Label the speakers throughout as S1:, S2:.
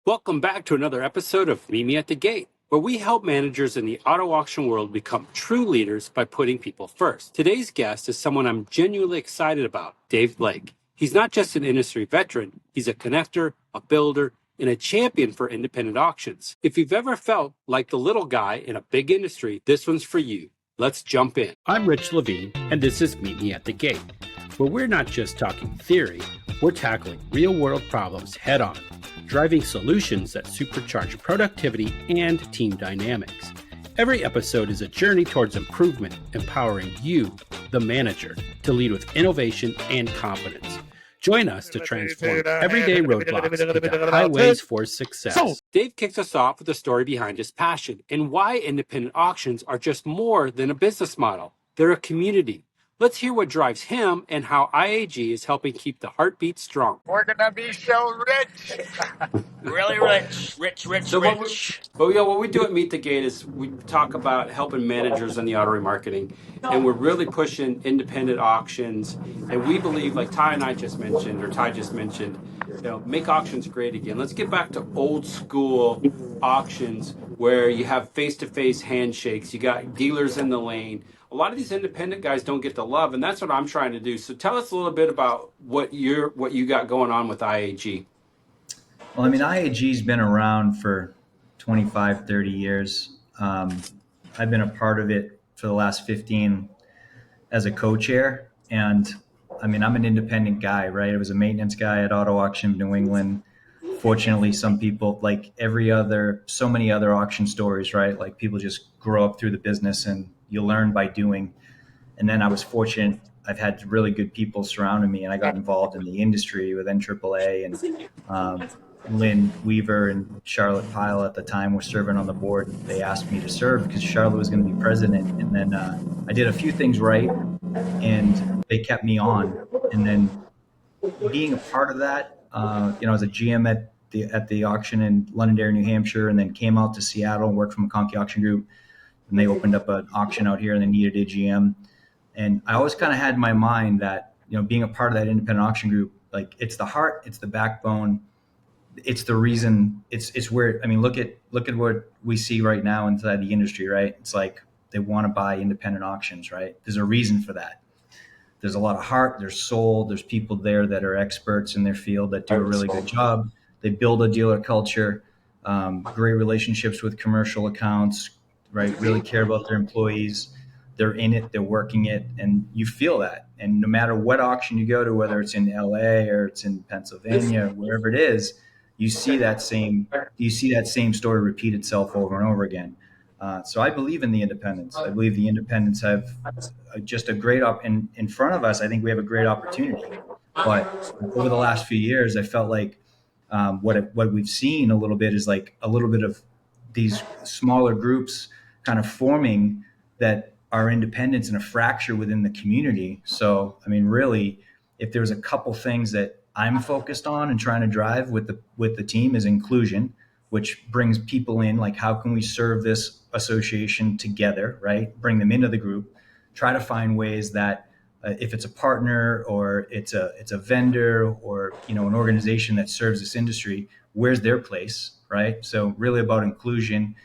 S1: Welcome back to another episode of Meet Me at the Gate, where we help managers in the auto auction world become true leaders by putting people first. Today's guest is someone I'm genuinely excited about, Dave Blake. He's not just an industry veteran, he's a connector, a builder, and a champion for independent auctions. If you've ever felt like the little guy in a big industry, this one's for you. Let's jump in. I'm Rich Levene, and this is Meet Me at the Gate, where we're not just talking theory, we're tackling real-world problems head-on, driving solutions that supercharge productivity and team dynamics. Every episode is a journey towards improvement, empowering you, the manager, to lead with innovation and confidence. Join us to transform everyday roadblocks into highways for success. Dave kicks us off with the story behind his passion and why independent auctions are just more than a business model. They're a community. Let's hear what drives him and how IAG is helping keep the heartbeat strong.
S2: We're going to be so rich. Really rich. Rich.
S1: What we do at Meet the Gate is we talk about helping managers in the auto remarketing, and we're really pushing independent auctions. And we believe, like Ty just mentioned, make auctions great again. Let's get back to old school auctions where you have face-to-face handshakes. You got dealers in the lane. A lot of these independent guys don't get the love, and that's what I'm trying to do. So tell us a little bit about what you got going on with IAG.
S3: Well, I mean, IAG's been around for 25, 30 years. I've been a part of it for the last 15 as a co-chair. And I mean, I'm an independent guy, right? I was a maintenance guy at Auto Auction New England. Fortunately, some people, like so many other auction stories, right? Like people just grow up through the business and you learn by doing. And then I was fortunate. I've had really good people surrounding me, and I got involved in the industry with NAAA, and Lynn Weaver and Charlotte Pyle at the time were serving on the board. They asked me to serve because Charlotte was going to be president. And then I did a few things right, and they kept me on. And then being a part of that, I was a GM at the auction in Londonderry, New Hampshire, and then came out to Seattle and worked for McConkey Auction Group. And they opened up an auction out here, and they needed a GM. And I always kind of had in my mind that, being a part of that independent auction group, like it's the heart, it's the backbone, it's the reason, it's where, I mean, look at what we see right now inside the industry, right? It's like they want to buy independent auctions, right? There's a reason for that. There's a lot of heart, there's soul, there's people there that are experts in their field that do a really good job. They build a dealer culture, great relationships with commercial accounts, right? Really care about their employees. They're in it, they're working it, and you feel that. And no matter what auction you go to, whether it's in LA or it's in Pennsylvania, wherever it is, you see that same story repeat itself over and over again. So I believe in the independents. I believe the independents have just a great in front of us. I think we have a great opportunity. But over the last few years, I felt like what we've seen a little bit is like a little bit of these smaller groups kind of forming that are independents and a fracture within the community. So, I mean, really, if there's a couple things that I'm focused on and trying to drive with the team is inclusion, which brings people in, like how can we serve this association together, right? Bring them into the group, try to find ways that if it's a partner or it's a vendor or, an organization that serves this industry, where's their place, right? So really about inclusion,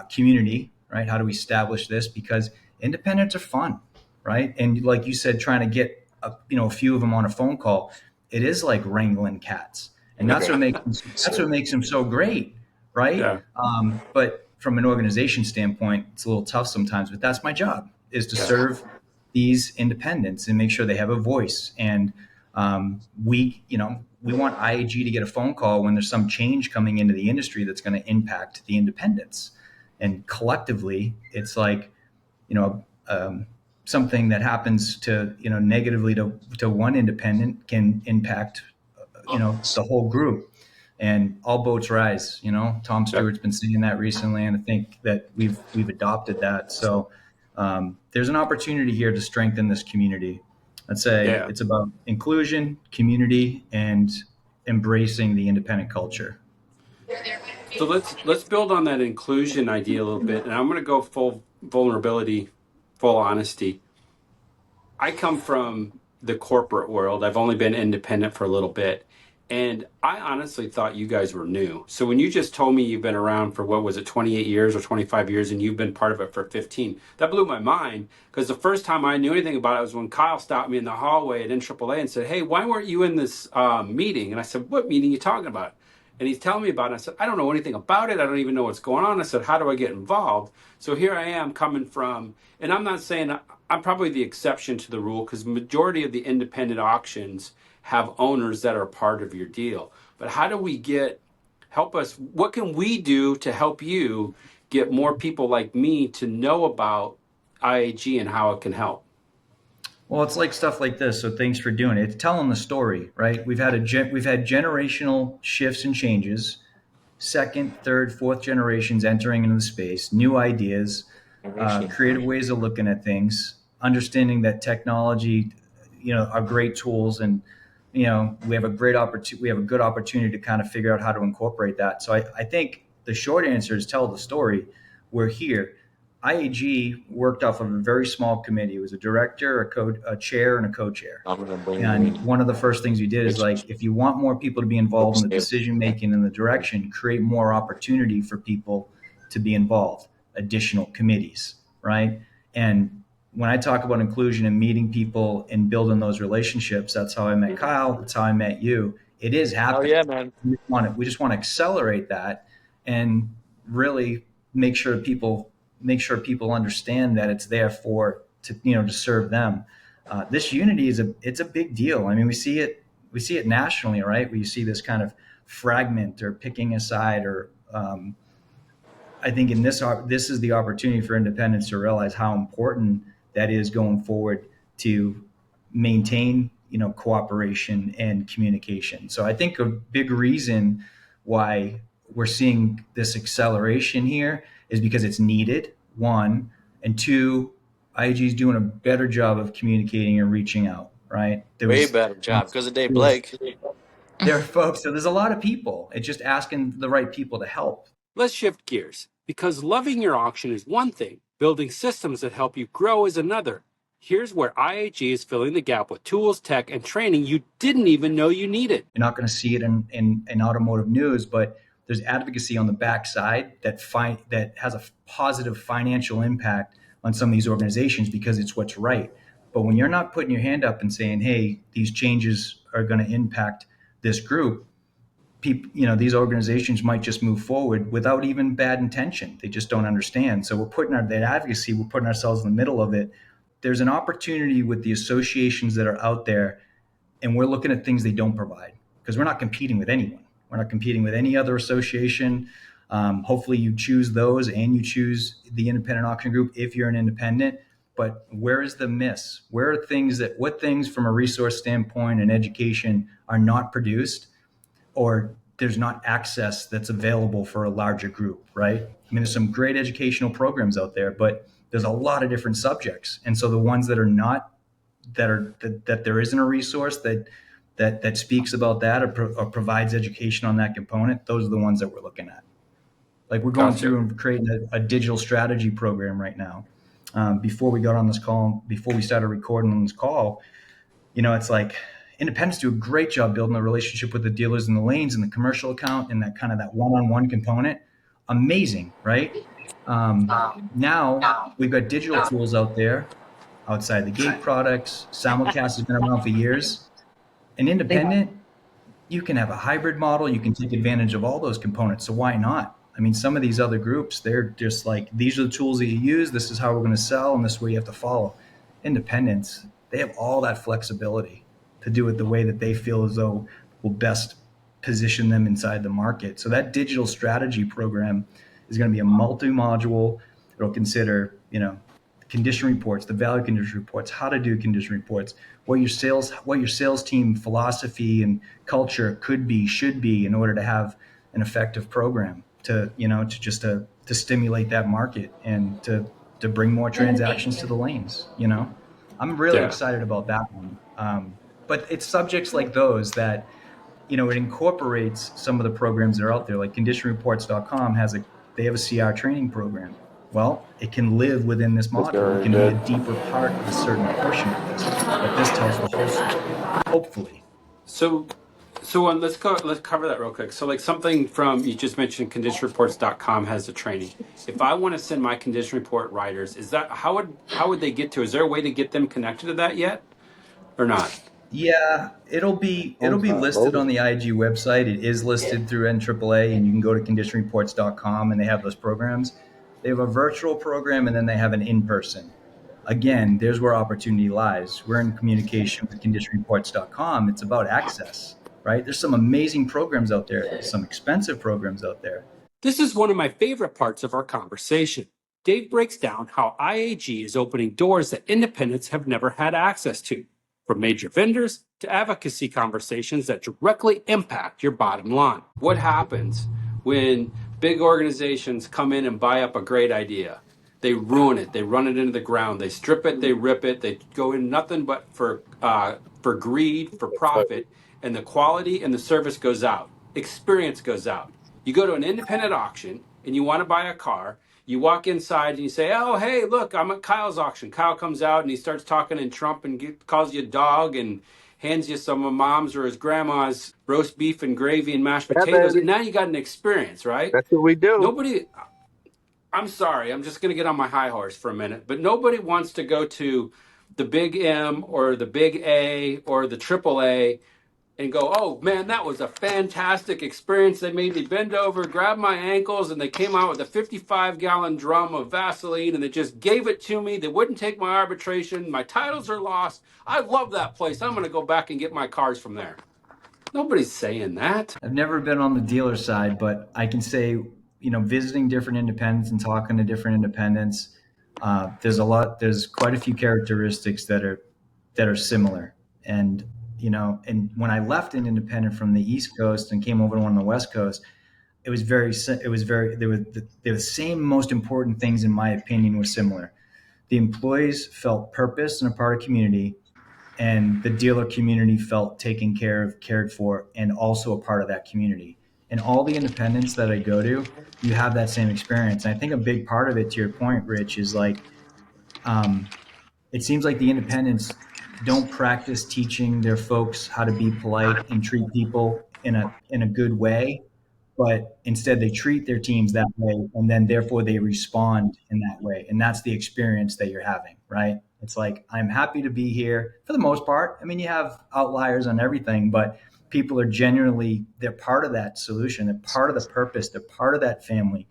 S3: community, right? How do we establish this? Because independents are fun, right? And like you said, trying to get a few of them on a phone call, it is like wrangling cats, and that's what makes them so great, right? Yeah. But from an organization standpoint, it's a little tough sometimes. But that's my job, is to serve these independents and make sure they have a voice. And we want IAG to get a phone call when there's some change coming into the industry that's going to impact the independents. And collectively, it's like, something that happens to, negatively to one independent can impact, the whole group, and all boats rise. Tom Stewart's been saying that recently, and I think that we've adopted that. So there's an opportunity here to strengthen this community. I'd say it's about inclusion, community, and embracing the independent culture.
S1: So let's build on that inclusion idea a little bit, and I'm going to go full vulnerability, full honesty. I come from the corporate world. I've only been independent for a little bit, And I honestly thought you guys were new. So when you just told me you've been around for, what was it, 28 years or 25 years, and you've been part of it for 15, that blew my mind, because the first time I knew anything about it was when Kyle stopped me in the hallway at NAAA and said, "Hey, why weren't you in this meeting?" And I said, "What meeting are you talking about?" And he's telling me about it. I said, "I don't know anything about it. I don't even know what's going on." I said, "How do I get involved?" So here I am coming from, and I'm not saying I'm probably the exception to the rule, because majority of the independent auctions have owners that are part of your deal. But how do we help us? What can we do to help you get more people like me to know about IAG and how it can help?
S3: Well, it's like stuff like this. So thanks for doing it. It's telling the story, right? We've had generational shifts and changes. Second, third, fourth generations entering into the space, new ideas, creative ways of looking at things, understanding that technology, are great tools, and we have a great opportunity. We have a good opportunity to kind of figure out how to incorporate that. So I think the short answer is tell the story. We're here. IAG worked off of a very small committee. It was a director, a chair, and a co-chair. And one of the first things we did is, like, if you want more people to be involved in the decision making and the direction, create more opportunity for people to be involved. Additional committees, right? And when I talk about inclusion and meeting people and building those relationships, that's how I met Kyle. That's how I met you. It is happening.
S2: Oh yeah, man.
S3: We just want to accelerate that and really make sure people understand that it's there to serve them. This unity it's a big deal. I mean, we see it nationally, right? Where you see this kind of fragment or picking a side, or I think in this is the opportunity for independents to realize how important that is going forward to maintain cooperation and communication. So I think a big reason why we're seeing this acceleration here is because it's needed, one, and two, IAG is doing a better job of communicating and reaching out, right?
S2: Way better job because of Dave Blake.
S3: There are folks, so there's a lot of people. It's just asking the right people to help.
S1: Let's shift gears, because loving your auction is one thing, building systems that help you grow is another. Here's where IAG is filling the gap with tools, tech, and training you didn't even know you needed.
S3: You're not going to see it in automotive news, but there's advocacy on the backside that has a positive financial impact on some of these organizations because it's what's right. But when you're not putting your hand up and saying, "Hey, these changes are going to impact this group," people, these organizations might just move forward without even bad intention. They just don't understand. So we're putting that advocacy, we're putting ourselves in the middle of it. There's an opportunity with the associations that are out there, and we're looking at things they don't provide, because we're not competing with anyone. We're not competing with any other association. Hopefully you choose those and you choose the independent auction group if you're an independent. But where is the miss? Where are what things from a resource standpoint and education are not produced, or there's not access that's available for a larger group, right? I mean, there's some great educational programs out there, but there's a lot of different subjects. And so the ones that are not, that there isn't a resource that speaks about that or provides education on that component, those are the ones that we're looking at. Like, we're going through and creating a digital strategy program right now. Before we got on this call, before we started recording on this call, it's like independents do a great job building a relationship with the dealers in the lanes and the commercial account and that kind of that one-on-one component. Amazing, right? Now we've got digital tools out there, outside the gate products. Simulcast has been around for years. An independent, you can have a hybrid model. You can take advantage of all those components. So why not? I mean, some of these other groups, they're just like, these are the tools that you use. This is how we're going to sell, and this is where you have to follow. Independents, they have all that flexibility to do it the way that they feel as though will best position them inside the market. So that digital strategy program is going to be a multi-module. It'll consider, condition reports, the value condition reports, how to do condition reports, what your sales team philosophy and culture should be in order to have an effective program to stimulate that market and to bring more transactions to the lanes. I'm really excited about that one. But it's subjects like those that, it incorporates some of the programs that are out there. Like conditionreports.com they have a CR training program. Well, it can live within this model. It can be a deeper part of a certain portion of this. But this tells the whole story, hopefully.
S1: So So let's go. Let's cover that real quick. So like something from you just mentioned, conditionreports.com has a training. If I want to send my condition report writers, is that how would they get to? Is there a way to get them connected to that yet, or not?
S3: Yeah, it'll be listed on the IG website. It is listed through NAAA, and you can go to conditionreports.com, and they have those programs. They have a virtual program, and then they have an in-person. Again, there's where opportunity lies. We're in communication with conditionreports.com. It's about access, right? There's some amazing programs out there. There's some expensive programs out there.
S1: This is one of my favorite parts of our conversation. Dave breaks down how IAG is opening doors that independents have never had access to, from major vendors to advocacy conversations that directly impact your bottom line. What happens when big organizations come in and buy up a great idea? They ruin it. They run it into the ground. They strip it. They rip it. They go in nothing but for greed, for profit, and the quality and the service goes out. Experience goes out. You go to an independent auction and you want to buy a car. You walk inside and you say, "Oh, hey, look, I'm at Kyle's auction." Kyle comes out and he starts talking in Trump and calls you a dog and hands you some of mom's or his grandma's roast beef and gravy and mashed
S2: Yeah,
S1: potatoes.
S2: baby.
S1: And now you got an experience, right?
S2: That's what we do.
S1: Nobody, I'm sorry, I'm just going to get on my high horse for a minute, but nobody wants to go to the big M or the big A or the triple A and go, "Oh man, that was a fantastic experience. They made me bend over, grab my ankles, and they came out with a 55-gallon drum of Vaseline and they just gave it to me. They wouldn't take my arbitration. My titles are lost. I love that place. I'm going to go back and get my cars from there." Nobody's saying that.
S3: I've never been on the dealer side, but I can say, visiting different independents and talking to different independents, there's quite a few characteristics that are similar. And when I left an independent from the East Coast and came over to one on the West Coast, it was very, the same most important things, in my opinion, were similar. The employees felt purpose and a part of community, and the dealer community felt taken care of, cared for, and also a part of that community. And all the independents that I go to, you have that same experience. And I think a big part of it, to your point, Rich, is like, it seems like the independents don't practice teaching their folks how to be polite and treat people in a good way, but instead they treat their teams that way, and then therefore they respond in that way, and that's the experience that you're having, right? It's like, I'm happy to be here for the most part. I mean, you have outliers on everything, but people are genuinely, they're part of that solution, they're part of the purpose, they're part of that family,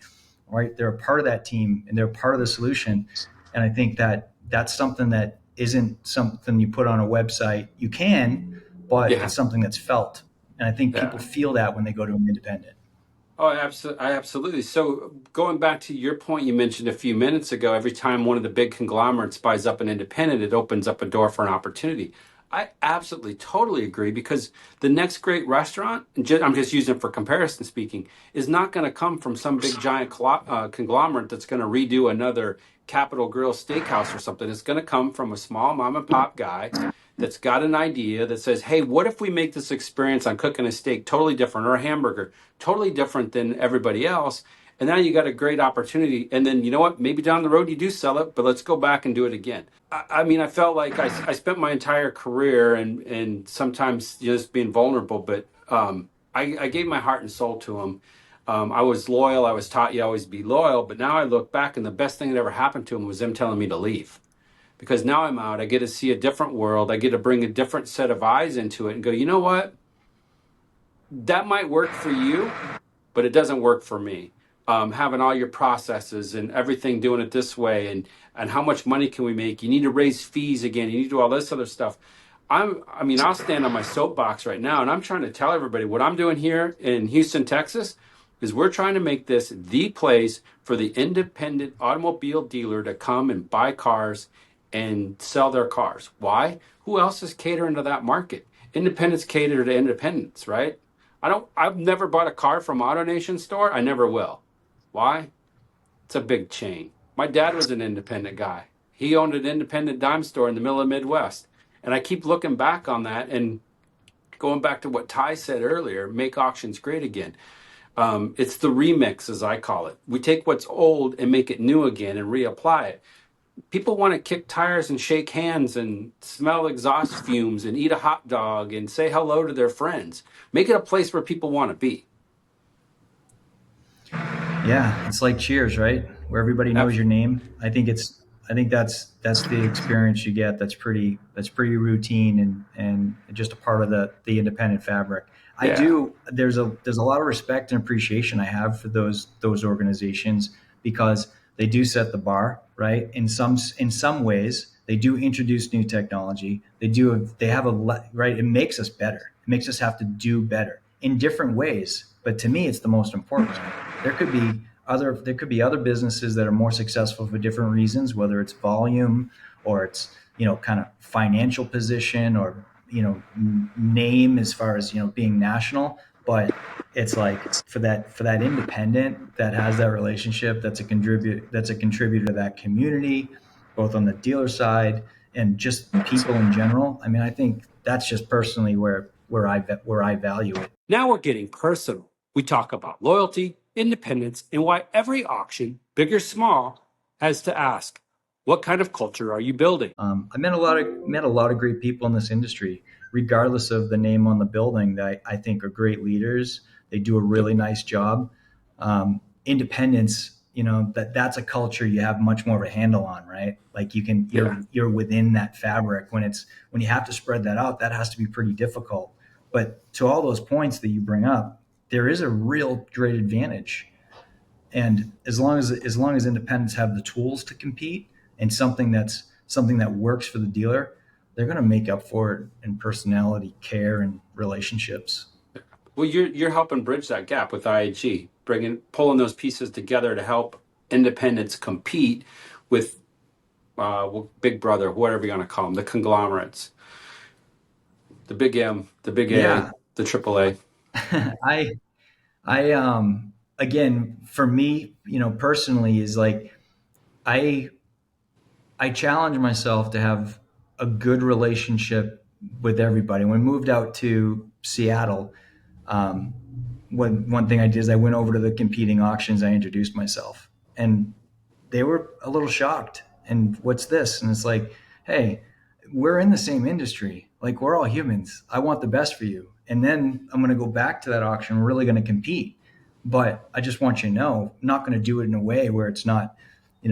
S3: right? They're a part of that team, and they're part of the solution. And I think that that's something that isn't something you put on a website. You can, but
S1: Yeah.
S3: it's something that's felt, and I think
S1: Yeah.
S3: people feel that when they go to an independent.
S1: Oh, absolutely. So going back to your point you mentioned a few minutes ago, every time one of the big conglomerates buys up an independent, it opens up a door for an opportunity. I absolutely, totally agree, because the next great restaurant, and I'm just using it for comparison speaking, is not going to come from some big giant conglomerate that's going to redo another Capital Grille steakhouse or something. It's going to come from a small mom and pop guy that's got an idea that says, "Hey, what if we make this experience on cooking a steak totally different, or a hamburger totally different than everybody else?" And now you got a great opportunity. And then, you know what? Maybe down the road you do sell it, but let's go back and do it again. I mean, I felt like I spent my entire career and sometimes just being vulnerable, but I gave my heart and soul to him. I was loyal. I was taught you always be loyal. But now I look back, and the best thing that ever happened to him was them telling me to leave. Because now I'm out, I get to see a different world. I get to bring a different set of eyes into it and go, "You know what? That might work for you, but it doesn't work for me." Having all your processes and everything, doing it this way, and how much money can we make? You need to raise fees again. You need to do all this other stuff. I'll stand on my soapbox right now, and I'm trying to tell everybody what I'm doing here in Houston, Texas, is we're trying to make this the place for the independent automobile dealer to come and buy cars and sell their cars. Why? Who else is catering to that market? Independents cater to independents, right? I've never bought a car from AutoNation store. I never will. Why? It's a big chain. My dad was an independent guy. He owned an independent dime store in the middle of the Midwest. And I keep looking back on that and going back to what Ty said earlier, make auctions great again. It's the remix, as I call it. We take what's old and make it new again and reapply it. People want to kick tires and shake hands and smell exhaust fumes and eat a hot dog and say hello to their friends. Make it a place where people want to be.
S3: Yeah, it's like Cheers, right? Where everybody knows your name. I think that's the experience you get. That's pretty routine and just a part of the independent fabric. I
S1: Yeah.
S3: do. There's a lot of respect and appreciation I have for those organizations because they do set the bar, right? In some ways, they do introduce new technology. They have right. It makes us better. It makes us have to do better in different ways. But to me, it's the most important. There could be other businesses that are more successful for different reasons, whether it's volume or it's kind of financial position or name as far as being national. But it's like for that independent that has that relationship, that's a contributor to that community, both on the dealer side and just people in general. I mean, I think that's just personally where I value it.
S1: Now we're getting personal. We talk about loyalty, independence, and why every auction, big or small, has to ask, what kind of culture are you building?
S3: I met a lot of great people in this industry, regardless of the name on the building. That I think are great leaders. They do a really nice job. Independence, that's a culture you have much more of a handle on, right? Like you're within that fabric. When you have to spread that out, that has to be pretty difficult. But to all those points that you bring up, there is a real great advantage. And as long as independents have the tools to compete and something that works for the dealer, they're going to make up for it in personality, care, and relationships.
S1: Well, you're helping bridge that gap with IAG, pulling those pieces together to help independents compete with Big Brother, whatever you want to call them, the conglomerates, the Big M, the Big A,
S3: Yeah,
S1: the Triple A.
S3: I again, for me, personally, is like I I challenge myself to have a good relationship with everybody. When I moved out to Seattle, um, one thing I did is I went over to the competing auctions. I introduced myself, and they were a little shocked. And what's this? And it's like, hey, we're in the same industry. Like, we're all humans. I want the best for you. And then I'm going to go back to that auction. We're really going to compete. But I just want you to know, I'm not going to do it in a way where it's not,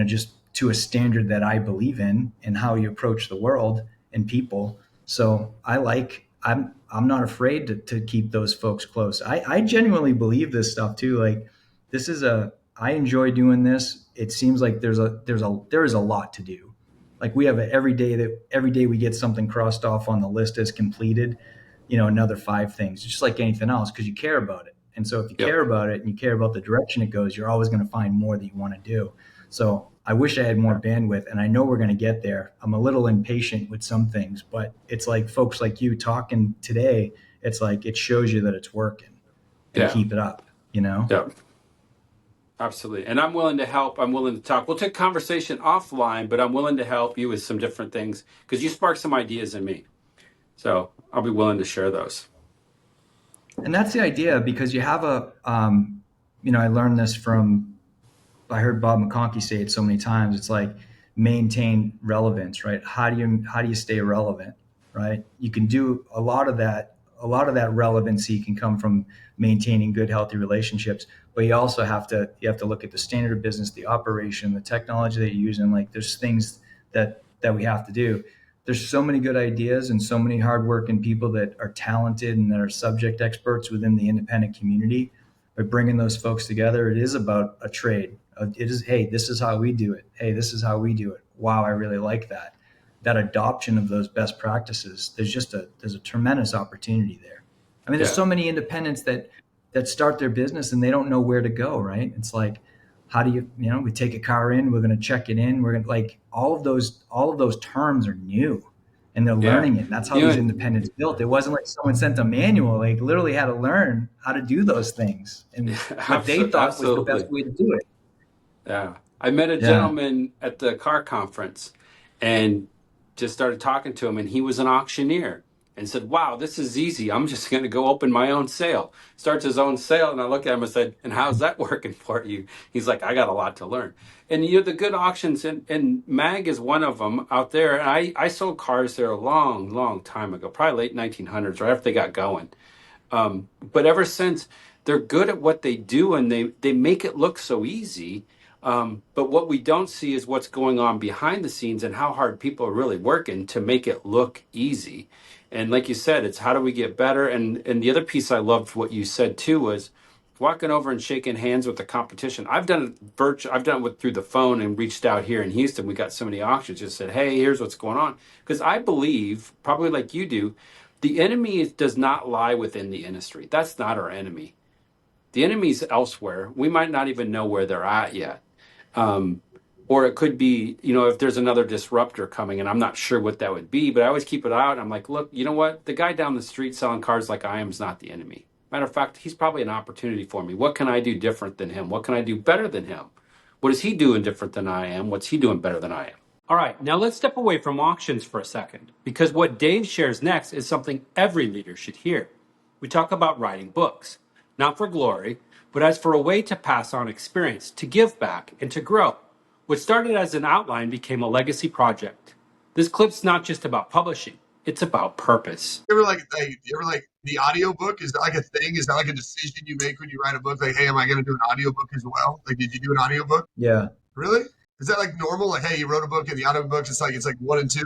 S3: just to a standard that I believe in and how you approach the world and people. So I'm not afraid to keep those folks close. I genuinely believe this stuff too. Like, I enjoy doing this. It seems like there is a lot to do. Like, we have every day we get something crossed off on the list as completed, another 5 things, just like anything else, because you care about it. And so if you
S1: Yep.
S3: care about it and you care about the direction it goes, you're always going to find more that you want to do. So I wish I had more bandwidth, and I know we're going to get there. I'm a little impatient with some things, but it's like folks like you talking today, it's like it shows you that it's working, and
S1: Yeah.
S3: keep it up.
S1: Yeah. Absolutely. And I'm willing to help. I'm willing to talk. We'll take conversation offline, but I'm willing to help you with some different things because you sparked some ideas in me. So I'll be willing to share those.
S3: And that's the idea, because you have I learned this I heard Bob McConkey say it so many times. It's like, maintain relevance, right? How do you stay relevant, right? You can do a lot of that. A lot of that relevancy can come from maintaining good, healthy relationships, but you have to look at the standard of business, the operation, the technology that you're using. Like, there's things that we have to do. There's so many good ideas and so many hardworking people that are talented and that are subject experts within the independent community. By bringing those folks together, it is about a trade. It is, hey, this is how we do it. Hey, this is how we do it. Wow, I really like that. That adoption of those best practices. There's a tremendous opportunity there. I mean, there's
S1: Yeah.
S3: so many independents that start their business and they don't know where to go. Right? It's like, how do we take a car in, we're going to check it in, we're going to, like, all of those terms are new, and they're
S1: Yeah.
S3: learning it. That's how
S1: You
S3: these
S1: know,
S3: independents built. It wasn't like someone sent a manual. They literally had to learn how to do those things and what they thought was the best
S1: absolutely.
S3: way to do it.
S1: Yeah. I met a
S3: Yeah.
S1: gentleman at the car conference and just started talking to him, and he was an auctioneer. and said, wow, this is easy. I'm just going to go open my own sale. Starts his own sale. And I looked at him and said, and how's that working for you? He's like, I got a lot to learn. And the good auctions, and MAG is one of them out there. And I sold cars there a long, long time ago, probably late 1900s, right after they got going. But ever since, they're good at what they do, and they make it look so easy. But what we don't see is what's going on behind the scenes and how hard people are really working to make it look easy. And like you said, it's how do we get better? And the other piece I loved what you said too was walking over and shaking hands with the competition. I've done it through the phone and reached out here in Houston. We got so many auctions, just said, hey, here's what's going on. Because I believe, probably like you do, the enemy does not lie within the industry. That's not our enemy. The enemy's elsewhere. We might not even know where they're at yet. Or it could be, if there's another disruptor coming, and I'm not sure what that would be, but I always keep it out. I'm like, look, you know what? The guy down the street selling cars like I am is not the enemy. Matter of fact, he's probably an opportunity for me. What can I do different than him? What can I do better than him? What is he doing different than I am? What's he doing better than I am? All right, now let's step away from auctions for a second, because what Dave shares next is something every leader should hear. We talk about writing books, not for glory, but as for a way to pass on experience, to give back, and to grow. What started as an outline became a legacy project. This clip's not just about publishing, it's about purpose.
S2: You ever like the audiobook? Is that like a thing? Is that like a decision you make when you write a book? Like, hey, am I going to do an audiobook as well? Like, did you do an audiobook?
S3: Yeah.
S2: Really? Is that like normal? Like, hey, you wrote a book and the audiobook, it's like 1 and 2?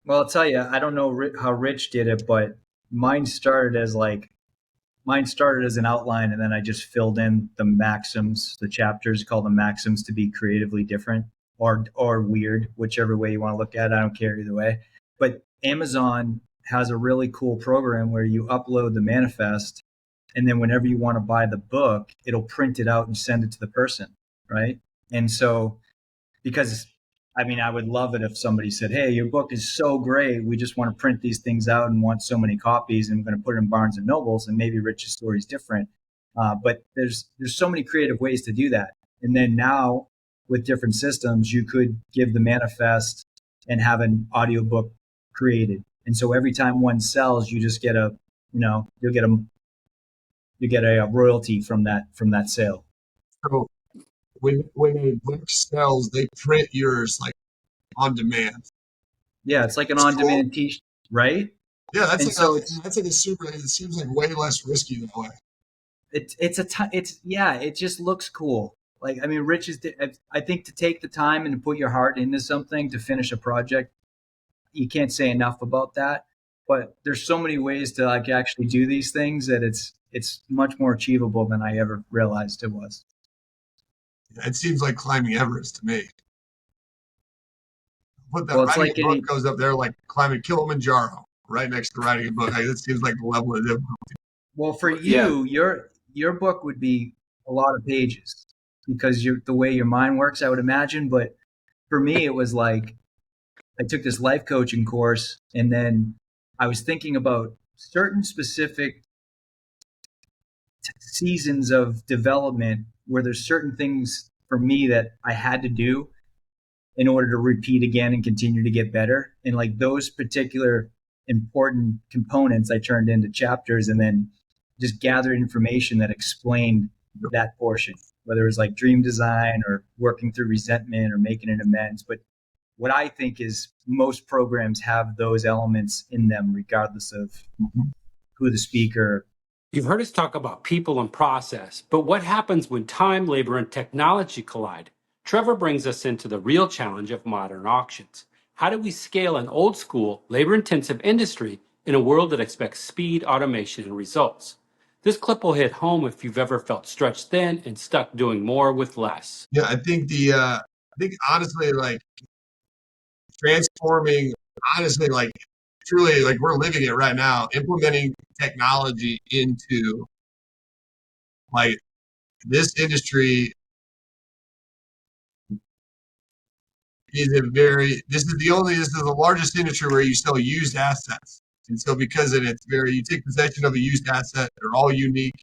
S3: Well, I'll tell you, I don't know how Rich did it, but mine started as an outline, and then I just filled in the maxims, the chapters, call them maxims, to be creatively different or weird, whichever way you want to look at it. I don't care either way. But Amazon has a really cool program where you upload the manifest, and then whenever you want to buy the book, it'll print it out and send it to the person, right? And so, because I would love it if somebody said, hey, your book is so great, we just want to print these things out and want so many copies, and we're going to put it in Barnes and Nobles, and maybe Rich's story is different. But there's so many creative ways to do that. And then now with different systems, you could give the manifest and have an audiobook created. And so every time one sells, you just get you'll get a royalty from that sale.
S2: So when a book sells, they print yours like on demand.
S3: Yeah, it's like an on-demand t-shirt, right?
S2: Yeah, that's
S3: And
S2: like
S3: so
S2: that's like a super. It seems like way less risky that way.
S3: it just looks cool. Like, Rich I think to take the time and to put your heart into something to finish a project, you can't say enough about that. But there's so many ways to like actually do these things that it's much more achievable than I ever realized it was.
S2: It seems like climbing Everest to me. Put that
S3: Well, it's
S2: writing
S3: like
S2: a book goes up there like climbing Kilimanjaro, right next to writing a book. Like, that seems like the level of difficulty.
S3: Well, for you, your book would be a lot of pages because the way your mind works, I would imagine. But for me, it was like I took this life coaching course, and then I was thinking about certain specific seasons of development where there's certain things for me that I had to do in order to repeat again and continue to get better. And like those particular important components I turned into chapters, and then just gathered information that explained that portion, whether it was like dream design or working through resentment or making an amends. But what I think is most programs have those elements in them, regardless of who the speaker.
S1: You've heard us talk about people and process, but what happens when time, labor, and technology collide? Trevor brings us into the real challenge of modern auctions. How do we scale an old school, labor-intensive industry in a world that expects speed, automation, and results? This clip will hit home if you've ever felt stretched thin and stuck doing more with less.
S2: Yeah, I think honestly, like transforming, honestly, like truly, like we're living it right now, implementing technology into like this industry is this is the largest industry where you sell used assets. And so because you take possession of a used asset, they're all unique.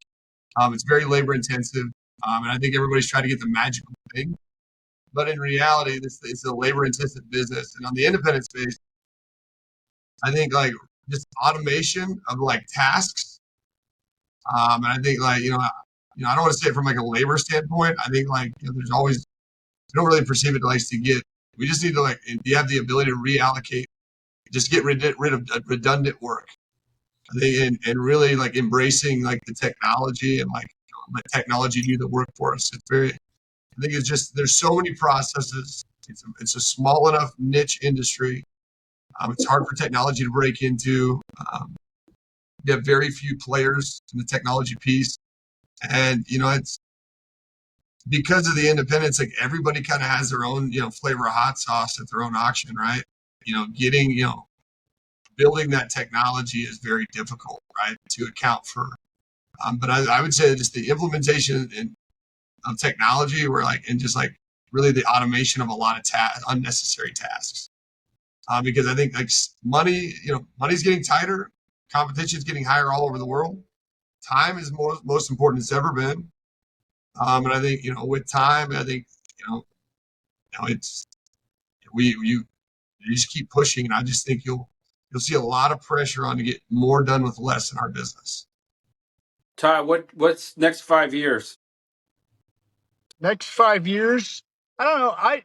S2: It's very labor intensive. And I think everybody's trying to get the magical thing. But in reality, it's a labor intensive business. And on the independent space, I think like just automation of like tasks. And I think like, I don't want to say it from like a labor standpoint. I think like, there's always, we don't really perceive it like to get, we just need to like, you have the ability to reallocate, just get rid of redundant work. I think, and really like embracing like the technology and like let technology do the work for us. It's very, I think it's just, there's so many processes. It's a small enough niche industry. It's hard for technology to break into. You have very few players in the technology piece. And, it's because of the independence, like everybody kind of has their own, flavor of hot sauce at their own auction, right? Getting, building that technology is very difficult, right? To account for. But I would say just the implementation of technology where like, and just like really the automation of a lot of unnecessary tasks. Because I think like money's getting tighter, competition is getting higher all over the world. Time is most important it's ever been. And I think, with time, I think, it's, you just keep pushing. And I just think you'll see a lot of pressure on to get more done with less in our business.
S1: Ty, what's next 5 years?
S4: Next 5 years, I don't know. A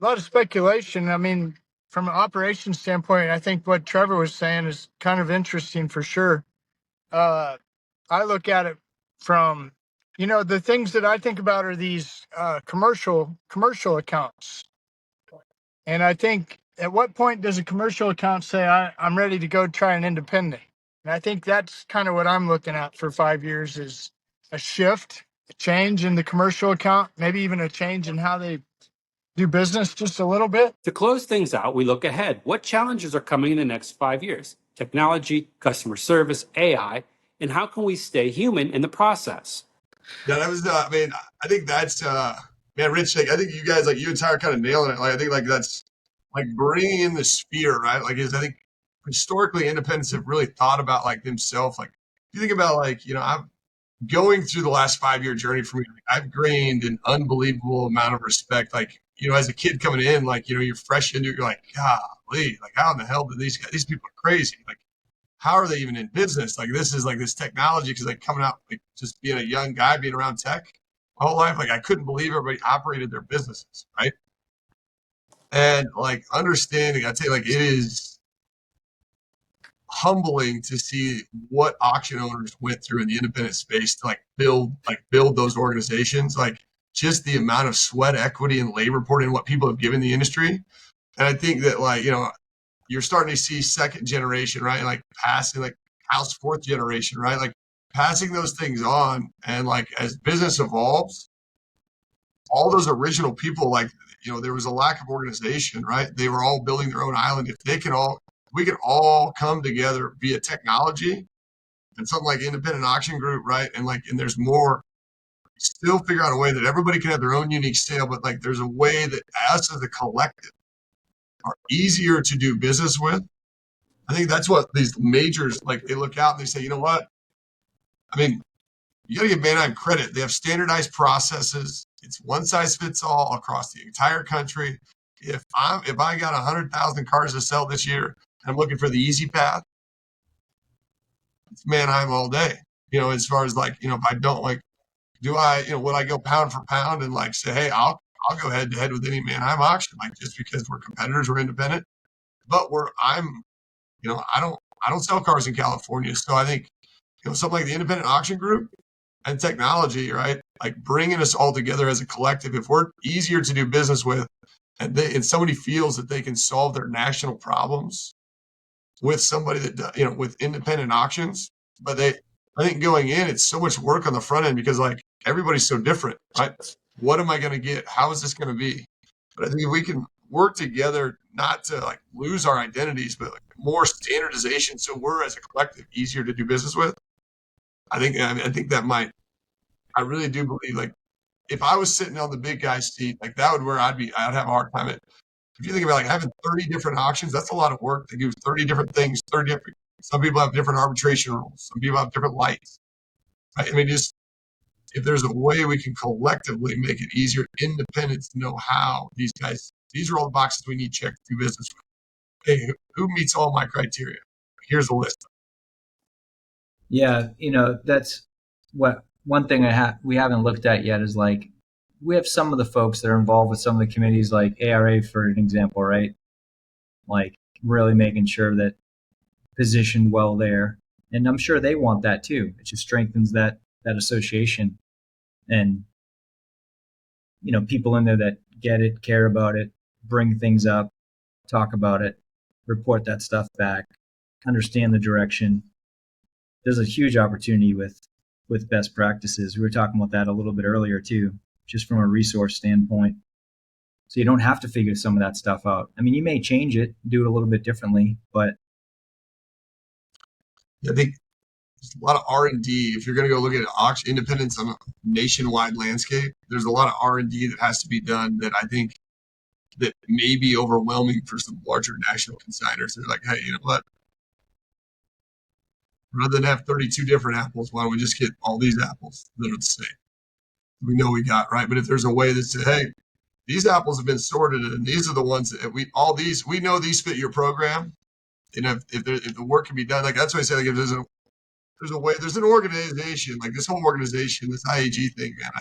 S4: lot of speculation. I mean, from an operations standpoint, I think what Trevor was saying is kind of interesting for sure. I look at it from, the things that I think about are these commercial accounts. And I think at what point does a commercial account say, I'm ready to go try an independent? And I think that's kind of what I'm looking at for 5 years is a shift, a change in the commercial account, maybe even a change in how they do business just a little bit.
S1: To close things out, we look ahead. What challenges are coming in the next 5 years? Technology, customer service, AI, and how can we stay human in the process?
S2: Yeah, that was, I think that's, man, Rich, like, I think you guys, like you and Ty are kind of nailing it. Like, I think like that's like bringing in the sphere, right? Like, I think historically independents have really thought about like themselves. Like, if you think about like, I'm going through the last 5 year journey for me. Like, I've gained an unbelievable amount of respect. Like, as a kid coming in, like, you're fresh into it, you're like, golly, like, how in the hell did these people are crazy. Like, how are they even in business? Like, this is like this technology, because like coming out, like just being a young guy, being around tech my whole life, like I couldn't believe everybody operated their businesses, right? And like understanding, I'd say like it is humbling to see what auction owners went through in the independent space to build those organizations, like just the amount of sweat equity and labor poured in what people have given the industry. And I think that you're starting to see second generation, right? Like passing like house fourth generation, right? Like passing those things on. And like as business evolves, all those original people, there was a lack of organization, right? They were all building their own island. If we could all come together via technology and something like independent auction group, right? And there's more, still figure out a way that everybody can have their own unique sale, but like there's a way that us as a collective are easier to do business with. I think that's what these majors, like they look out and they say, you know what? I mean, you got to give Manheim credit. They have standardized processes. It's one size fits all across the entire country. If I got 100,000 cars to sell this year and I'm looking for the easy path, it's Manheim all day. As far as if I don't would I go pound for pound and like say, hey, I'll go head to head with any Manheim auction, like just because we're competitors, we're independent. But I don't sell cars in California. So I think, something like the independent auction group and technology, right? Like bringing us all together as a collective, if we're easier to do business with and somebody feels that they can solve their national problems with somebody that, with independent auctions, but I think going in, it's so much work on the front end because like everybody's so different, right? What am I going to get? How is this going to be? But I think if we can work together, not to like lose our identities, but like more standardization, so we're as a collective easier to do business with. I think that I really do believe like if I was sitting on the big guy's seat, like that would where I'd have a hard time. If you think about like having 30 different auctions, that's a lot of work to do 30 different things, 30 different. Some people have different arbitration rules. Some people have different lights. Right? I mean, just if there's a way we can collectively make it easier, independents to know how these are all the boxes we need checked to do business with. Hey, who meets all my criteria? Here's a list.
S3: Yeah, that's what one thing we haven't looked at yet is like we have some of the folks that are involved with some of the committees, like ARA, for an example, right? Like really making sure that positioned well there, and I'm sure they want that too. It just strengthens that association, and people in there that get it, care about it, bring things up, talk about it, report that stuff back, understand the direction. There's a huge opportunity with best practices. We were talking about that a little bit earlier too, just from a resource standpoint. So you don't have to figure some of that stuff out. I mean, you may change it, do it a little bit differently, but
S2: I think there's a lot of R&D. If you're going to go look at auction independence on a nationwide landscape, there's a lot of R&D that has to be done that I think that may be overwhelming for some larger national consigners. They're like, hey, you know what? Rather than have 32 different apples, why don't we just get all these apples that are the same? We know we got, right? But if there's a way that say, hey, these apples have been sorted and these are the ones that we know these fit your program. And if the work can be done, like that's why I say, like if there's a way, there's an organization, like this whole organization, this IAG thing, man. I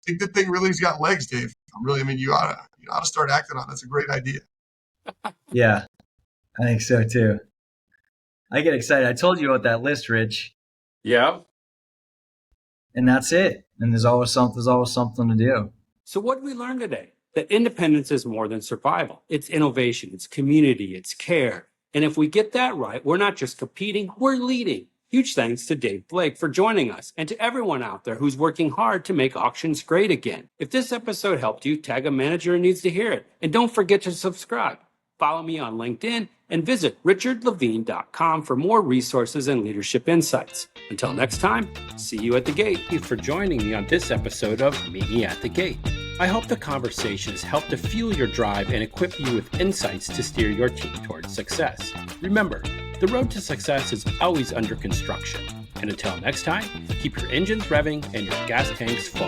S2: think the thing really's got legs, Dave. You ought to start acting on it. That's a great idea.
S3: Yeah, I think so too. I get excited. I told you about that list, Rich.
S1: Yeah.
S3: And that's it. And there's always something to do.
S1: So what did we learn today? That independence is more than survival. It's innovation, it's community, it's care. And if we get that right, we're not just competing, we're leading. Huge thanks to Dave Blake for joining us and to everyone out there who's working hard to make auctions great again. If this episode helped you, tag a manager who needs to hear it. And don't forget to subscribe. Follow me on LinkedIn and visit richardlevene.com for more resources and leadership insights. Until next time, see you at the gate. Thank you for joining me on this episode of Meet Me at the Gate. I hope the conversation has helped to fuel your drive and equip you with insights to steer your team towards success. Remember, the road to success is always under construction. And until next time, keep your engines revving and your gas tanks full.